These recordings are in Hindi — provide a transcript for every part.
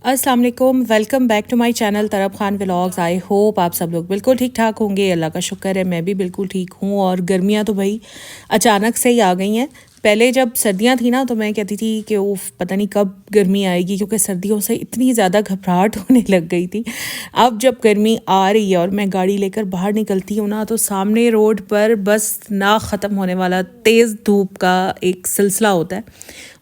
अस्सलाम वालेकुम, welcome back to my channel Tarab Khan vlogs. I hope आप सब लोग बिल्कुल ठीक ठाक होंगे। अल्लाह का शुक्र है मैं भी बिल्कुल ठीक हूँ। और गर्मियाँ तो भाई अचानक से ही आ गई हैं। पहले जब सर्दियाँ थी ना तो मैं कहती थी कि उफ पता नहीं कब गर्मी आएगी, क्योंकि सर्दियों से इतनी ज़्यादा घबराहट होने लग गई थी। अब जब गर्मी आ रही है और मैं गाड़ी लेकर बाहर निकलती हूँ ना, तो सामने रोड पर बस ना ख़त्म होने वाला तेज़ धूप का एक सिलसिला होता है।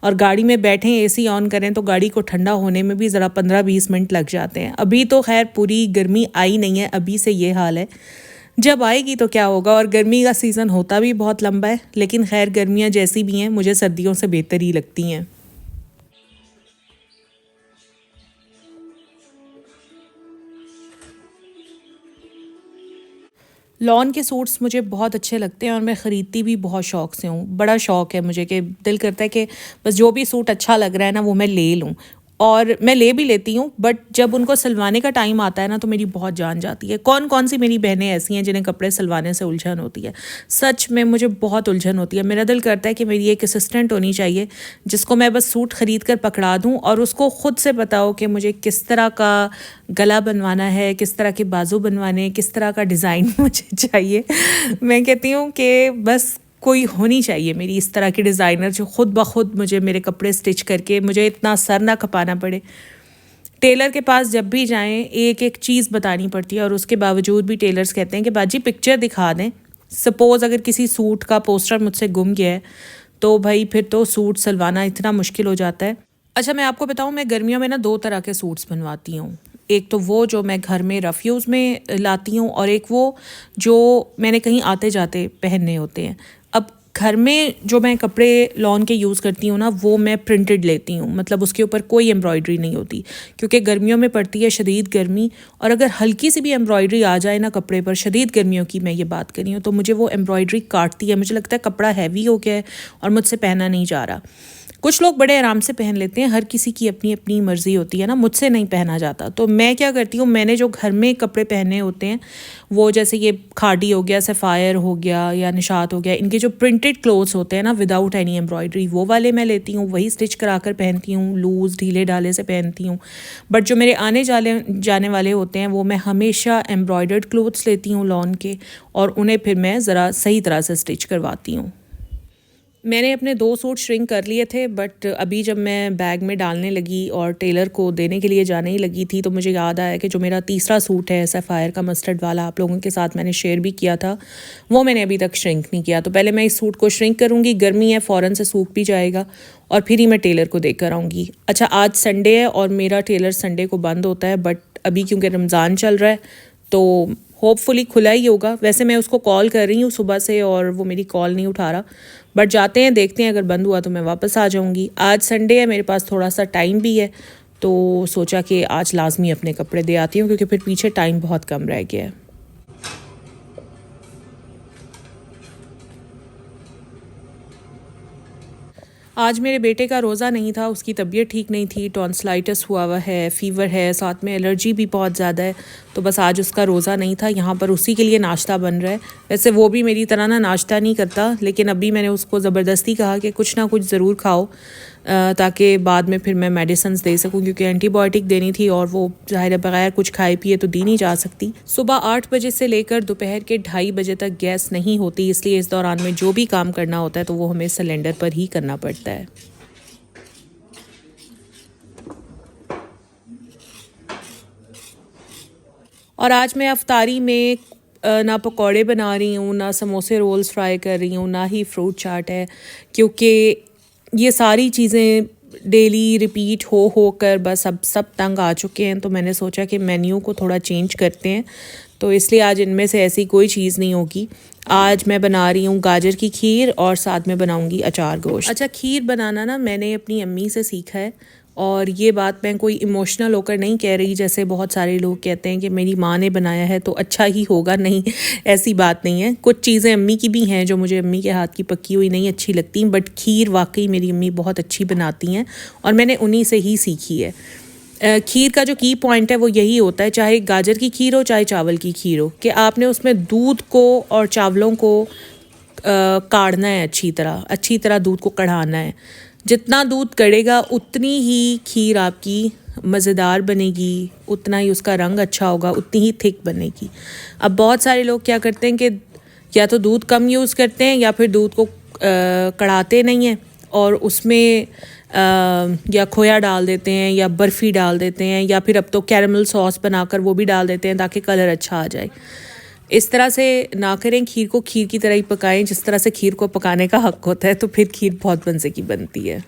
और गाड़ी में बैठें, एसी ऑन करें तो गाड़ी को ठंडा होने में भी ज़रा 15-20 मिनट लग जाते हैं। अभी तो खैर पूरी गर्मी आई नहीं है, अभी से ये हाल है। जब आएगी तो क्या होगा। और गर्मी का सीज़न होता भी बहुत लंबा है, लेकिन खैर गर्मियाँ जैसी भी हैं मुझे सर्दियों से बेहतर ही लगती हैं। लॉन के सूट्स मुझे बहुत अच्छे लगते हैं और मैं ख़रीदती भी बहुत शौक़ से हूँ। बड़ा शौक़ है मुझे कि दिल करता है कि बस जो भी सूट अच्छा लग रहा है ना वो मैं ले लूँ। और मैं ले भी लेती हूँ, बट जब उनको सिलवाने का टाइम आता है ना तो मेरी बहुत जान जाती है। कौन कौन सी मेरी बहनें ऐसी हैं जिन्हें कपड़े सिलवाने से उलझन होती है। सच में मुझे बहुत उलझन होती है। मेरा दिल करता है कि मेरी एक असिस्टेंट होनी चाहिए जिसको मैं बस सूट ख़रीद कर पकड़ा दूँ और उसको ख़ुद से पता हो कि मुझे किस तरह का गला बनवाना है, किस तरह के बाजू बनवाने, किस तरह का डिज़ाइन मुझे चाहिए। मैं कहती हूँ कि बस कोई होनी चाहिए मेरी इस तरह की डिज़ाइनर जो ख़ुद ब खुद मुझे मेरे कपड़े स्टिच करके, मुझे इतना सर ना खपाना पड़े। टेलर के पास जब भी जाएं एक एक चीज़ बतानी पड़ती है और उसके बावजूद भी टेलर्स कहते हैं कि बाजी पिक्चर दिखा दें। सपोज़ अगर किसी सूट का पोस्टर मुझसे गुम गया है तो भाई फिर तो सूट सिलवाना इतना मुश्किल हो जाता है। अच्छा, मैं आपको बताऊं, मैं गर्मियों में ना 2 तरह के सूट्स बनवाती हूँ। एक तो वो जो मैं घर में रफ़ यूज़ में लाती हूँ और एक वो जो मैंने कहीं आते जाते पहनने होते हैं। अब घर में जो मैं कपड़े लॉन के यूज़ करती हूँ ना वो मैं प्रिंटेड लेती हूँ, मतलब उसके ऊपर कोई एम्ब्रॉयडरी नहीं होती, क्योंकि गर्मियों में पड़ती है शदीद गर्मी। और अगर हल्की सी भी एम्ब्रॉयडरी आ जाए ना कपड़े पर, शदीद गर्मियों की मैं ये बात कर रही हूँ, तो मुझे वो एम्ब्रॉयडरी काटती है। मुझे लगता है कपड़ा हैवी हो गया है और मुझसे पहना नहीं जा रहा। कुछ लोग बड़े आराम से पहन लेते हैं, हर किसी की अपनी अपनी मर्ज़ी होती है ना। मुझसे नहीं पहना जाता, तो मैं क्या करती हूँ, मैंने जो घर में कपड़े पहने होते हैं वो जैसे ये खादी हो गया, सफ़ायर हो गया या निशात हो गया, इनके जो प्रिंटेड क्लोथ्स होते हैं ना विदाउट एनी एम्ब्रॉयडरी, वो वाले मैं लेती हूँ, वही स्टिच करा कर पहनती हूँ, लूज़ ढीले ढाले से पहनती हूँ। बट जो मेरे आने जाने वाले होते हैं वो मैं हमेशा एम्ब्रॉयडर्ड क्लोथ्स लेती हूँ लॉन के, और उन्हें फिर मैं ज़रा सही तरह से स्टिच करवाती हूँ। मैंने अपने 2 सूट श्रिंक कर लिए थे, बट अभी जब मैं बैग में डालने लगी और टेलर को देने के लिए जाने ही लगी थी तो मुझे याद आया कि जो मेरा तीसरा सूट है सफ़ायर का मस्टर्ड वाला, आप लोगों के साथ मैंने शेयर भी किया था, वो मैंने अभी तक श्रिंक नहीं किया। तो पहले मैं इस सूट को श्रिंक करूँगी, गर्मी है फ़ौरन से सूख भी जाएगा, और फिर ही मैं टेलर को देकर आऊँगी। अच्छा, आज संडे है और मेरा टेलर संडे को बंद होता है, बट अभी क्योंकि रमज़ान चल रहा है तो होपफुली खुला ही होगा। वैसे मैं उसको कॉल कर रही हूँ सुबह से और वो मेरी कॉल नहीं उठा रहा, बट जाते हैं, देखते हैं, अगर बंद हुआ तो मैं वापस आ जाऊँगी। आज संडे है, मेरे पास थोड़ा सा टाइम भी है, तो सोचा कि आज लाजमी अपने कपड़े दे आती हूँ, क्योंकि फिर पीछे टाइम बहुत कम रह गया है। आज मेरे बेटे का रोज़ा नहीं था, उसकी तबीयत ठीक नहीं थी, टॉन्सिलाइटिस हुआ है, फ़ीवर है, साथ में एलर्जी भी बहुत ज़्यादा है, तो बस आज उसका रोज़ा नहीं था। यहाँ पर उसी के लिए नाश्ता बन रहा है। वैसे वो भी मेरी तरह ना नाश्ता नहीं करता, लेकिन अभी मैंने उसको ज़बरदस्ती कहा कि कुछ ना कुछ ज़रूर खाओ, ताकि बाद में फिर मैं मेडिसिन्स दे सकूं, क्योंकि एंटीबायोटिक देनी थी और वो ज़ाहिर है बगैर कुछ खाए पिए तो दी नहीं जा सकती। सुबह 8 बजे से लेकर दोपहर के 2:30 बजे तक गैस नहीं होती, इसलिए इस दौरान में जो भी काम करना होता है तो वो हमें सिलेंडर पर ही करना पड़ता है। और आज मैं अफ्तारी में ना पकौड़े बना रही हूँ, ना समोसे रोल्स फ्राई कर रही हूँ, ना ही फ्रूट चाट है, क्योंकि ये सारी चीज़ें डेली रिपीट हो कर बस अब सब तंग आ चुके हैं। तो मैंने सोचा कि मेन्यू को थोड़ा चेंज करते हैं, तो इसलिए आज इनमें से ऐसी कोई चीज़ नहीं होगी। आज मैं बना रही हूँ गाजर की खीर और साथ में बनाऊँगी अचार गोश्त। अच्छा, खीर बनाना ना मैंने अपनी अम्मी से सीखा है, और ये बात मैं कोई इमोशनल होकर नहीं कह रही जैसे बहुत सारे लोग कहते हैं कि मेरी माँ ने बनाया है तो अच्छा ही होगा। नहीं, ऐसी बात नहीं है। कुछ चीज़ें अम्मी की भी हैं जो मुझे अम्मी के हाथ की पकी हुई नहीं अच्छी लगती, बट खीर वाकई मेरी अम्मी बहुत अच्छी बनाती हैं और मैंने उन्हीं से ही सीखी है। खीर का जो की पॉइंट है वो यही होता है, चाहे गाजर की खीर हो चाहे चावल की खीर हो, कि आपने उसमें दूध को और चावलों को काढ़ना है, अच्छी तरह दूध को कढ़ाना है। जितना दूध कड़ेगा उतनी ही खीर आपकी मज़ेदार बनेगी, उतना ही उसका रंग अच्छा होगा, उतनी ही थिक बनेगी। अब बहुत सारे लोग क्या करते हैं कि या तो दूध कम यूज़ करते हैं या फिर दूध को कढ़ाते नहीं हैं और उसमें या खोया डाल देते हैं या बर्फ़ी डाल देते हैं या फिर अब तो कैरेमल सॉस बनाकर वो भी डाल देते हैं ताकि कलर अच्छा आ जाए। इस तरह से ना करें, खीर को खीर की तरह ही पकाएं जिस तरह से खीर को पकाने का हक़ होता है, तो फिर खीर बहुत मज़े की बनती है।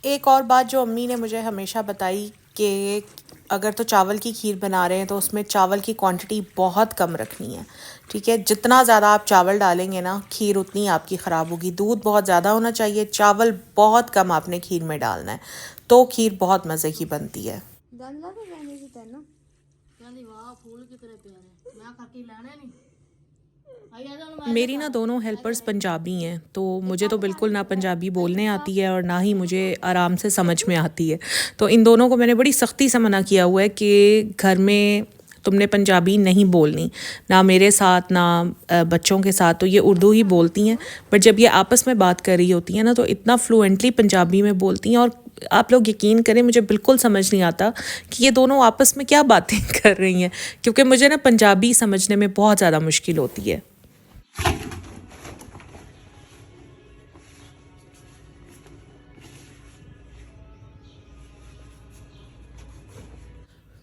एक और बात जो अम्मी ने मुझे हमेशा बताई कि अगर तो चावल की खीर बना रहे हैं तो उसमें चावल की क्वांटिटी बहुत कम रखनी है, ठीक है। जितना ज़्यादा आप चावल डालेंगे ना, खीर उतनी आपकी ख़राब होगी। दूध बहुत ज़्यादा होना चाहिए, चावल बहुत कम आपने खीर में डालना है, तो खीर बहुत मज़े की बनती है। मेरी ना दोनों हेल्पर्स पंजाबी हैं, तो मुझे तो बिल्कुल ना पंजाबी बोलने आती है और ना ही मुझे आराम से समझ में आती है। तो इन दोनों को मैंने बड़ी सख्ती से मना किया हुआ है कि घर में तुमने पंजाबी नहीं बोलनी, ना मेरे साथ ना बच्चों के साथ। तो ये उर्दू ही बोलती हैं, बट जब ये आपस में बात कर रही होती हैं ना तो इतना फ्लुएंटली पंजाबी में बोलती हैं और आप लोग यकीन करें मुझे बिल्कुल समझ नहीं आता कि ये दोनों आपस में क्या बातें कर रही हैं, क्योंकि मुझे ना पंजाबी समझने में बहुत ज़्यादा मुश्किल होती है।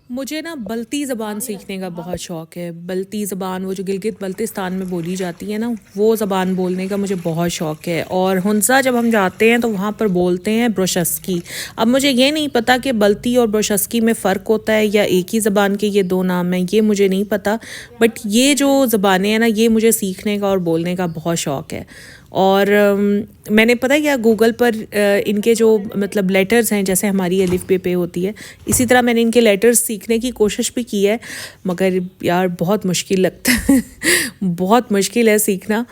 मुझे ना बल्ती ज़बान सीखने का बहुत शौक़ है। बल्ती ज़बान, वो जो गिलगित बल्तिस्तान में बोली जाती है ना, वो ज़बान बोलने का मुझे बहुत शौक़ है। और हुंसा जब हम जाते हैं तो वहाँ पर बोलते हैं ब्रोशस्की। अब मुझे ये नहीं पता कि बल्ती और ब्रोशस्की में फ़र्क होता है या एक ही ज़बान के ये दो नाम हैं, ये मुझे नहीं पता। बट ये जो ज़बानें हैं ना, ये मुझे सीखने का और बोलने का बहुत शौक़ है। और मैंने पता है क्या, गूगल पर इनके जो मतलब लेटर्स हैं, जैसे हमारी अलिफ बे पे होती है, इसी तरह मैंने इनके लेटर्स सीखने की कोशिश भी की है, मगर यार बहुत मुश्किल लगता है बहुत मुश्किल है सीखना।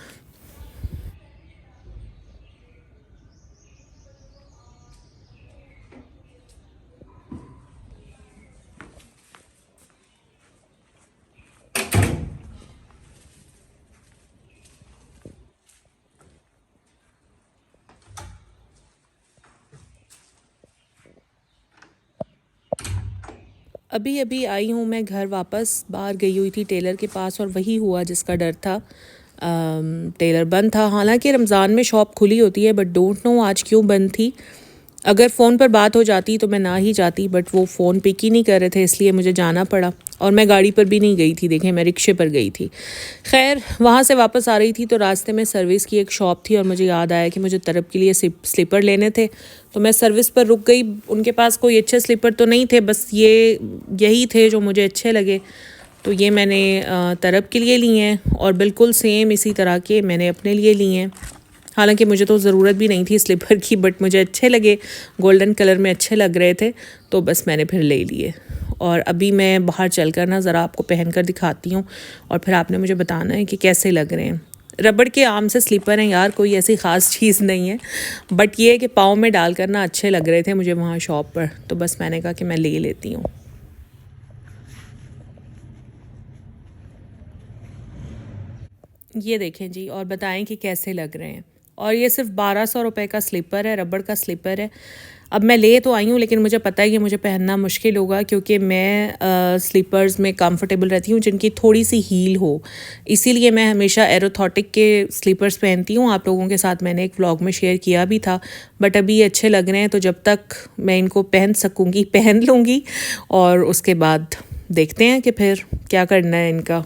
अभी अभी आई हूँ मैं घर वापस, बाहर गई हुई थी टेलर के पास और वही हुआ जिसका डर था। टेलर बंद था, हालांकि रमज़ान में शॉप खुली होती है, बट डोंट नो आज क्यों बंद थी। अगर फ़ोन पर बात हो जाती तो मैं ना ही जाती, बट वो फ़ोन पिक ही नहीं कर रहे थे, इसलिए मुझे जाना पड़ा। और मैं गाड़ी पर भी नहीं गई थी, देखें मैं रिक्शे पर गई थी। खैर वहाँ से वापस आ रही थी तो रास्ते में सर्विस की एक शॉप थी और मुझे याद आया कि मुझे तरब के लिए स्लीपर लेने थे, तो मैं सर्विस पर रुक गई। उनके पास कोई अच्छे स्लीपर तो नहीं थे, बस यही थे जो मुझे अच्छे लगे, तो ये मैंने तरब के लिए लिए हैं और बिल्कुल सेम इसी तरह के मैंने अपने लिए लिए हैं। हालांकि मुझे तो ज़रूरत भी नहीं थी स्लीपर की, बट मुझे अच्छे लगे, गोल्डन कलर में अच्छे लग रहे थे, तो बस मैंने फिर ले लिए। और अभी मैं बाहर चलकर ना ज़रा आपको पहन कर दिखाती हूँ और फिर आपने मुझे बताना है कि कैसे लग रहे हैं। रबड़ के आम से स्लीपर हैं यार, कोई ऐसी ख़ास चीज़ नहीं है, बट ये है कि पाँव में डालकर ना अच्छे लग रहे थे मुझे वहाँ शॉप पर, तो बस मैंने कहा कि मैं ले लेती हूँ। ये देखें जी और बताएं कि कैसे लग रहे हैं। और ये सिर्फ 1200 रुपये का स्लीपर है, रबड़ का स्लीपर है। अब मैं ले तो आई हूँ, लेकिन मुझे पता है कि मुझे पहनना मुश्किल होगा, क्योंकि मैं स्लीपर्स में कंफर्टेबल रहती हूँ जिनकी थोड़ी सी हील हो, इसीलिए मैं हमेशा एरोथॉटिक के स्लीपर्स पहनती हूँ। आप लोगों के साथ मैंने एक व्लॉग में शेयर किया भी था, बट अभी ये अच्छे लग रहे हैं, तो जब तक मैं इनको पहन सकूँगी पहन लूँगी और उसके बाद देखते हैं कि फिर क्या करना है इनका।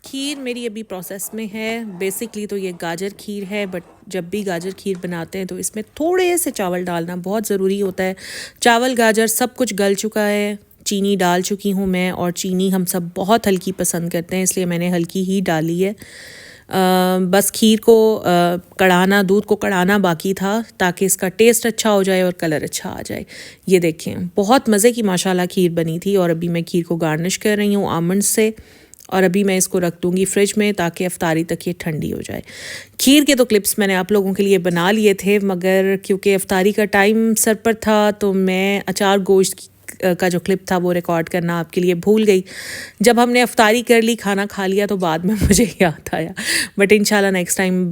खीर मेरी अभी प्रोसेस में है। बेसिकली तो ये गाजर खीर है, बट जब भी गाजर खीर बनाते हैं तो इसमें थोड़े से चावल डालना बहुत ज़रूरी होता है। चावल गाजर सब कुछ गल चुका है, चीनी डाल चुकी हूँ मैं, और चीनी हम सब बहुत हल्की पसंद करते हैं, इसलिए मैंने हल्की ही डाली है। बस खीर को कढ़ाना, दूध को कढ़ाना बाकी था, ताकि इसका टेस्ट अच्छा हो जाए और कलर अच्छा आ जाए। ये देखें बहुत मज़े की माशाल्लाह खीर बनी थी। और अभी मैं खीर को गार्निश कर रही हूँ आमंड से, और अभी मैं इसको रख दूँगी फ्रिज में ताकि अफ्तारी तक ये ठंडी हो जाए। खीर के तो क्लिप्स मैंने आप लोगों के लिए बना लिए थे, मगर क्योंकि अफ्तारी का टाइम सर पर था तो मैं अचार गोश्त का जो क्लिप था वो रिकॉर्ड करना आपके लिए भूल गई। जब हमने अफ्तारी कर ली, खाना खा लिया, तो बाद में मुझे याद आया। बट इंशाल्लाह नेक्स्ट टाइम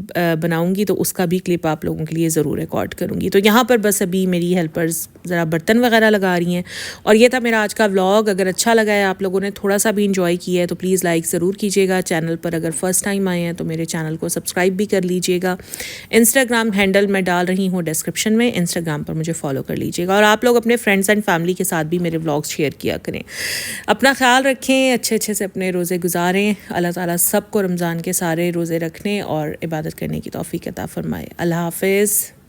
बनाऊंगी तो उसका भी क्लिप आप लोगों के लिए ज़रूर रिकॉर्ड करूंगी। तो यहाँ पर बस अभी मेरी हेल्पर्स ज़रा बर्तन वगैरह लगा रही हैं। और ये था मेरा आज का व्लॉग। अगर अच्छा लगा है, आप लोगों ने थोड़ा सा भी इंजॉय किया है, तो प्लीज़ लाइक ज़रूर कीजिएगा। चैनल पर अगर फर्स्ट टाइम आए हैं तो मेरे चैनल को सब्सक्राइब भी कर लीजिएगा। इंस्टाग्राम हैंडल मैं डाल रही हूँ डिस्क्रिप्शन में, इंस्टाग्राम पर मुझे फॉलो कर लीजिएगा। और आप लोग अपने फ्रेंड्स एंड फैमिली के साथ भी मेरे व्लॉग्स शेयर किया करें। अपना ख्याल रखें, अच्छे अच्छे से अपने रोज़े गुजारें। अल्लाह ताला सबको रमज़ान के सारे रोज़े रखने और इबादत करने की तौफीक अता फ़रमाए। अल्लाह हाफ़िज़।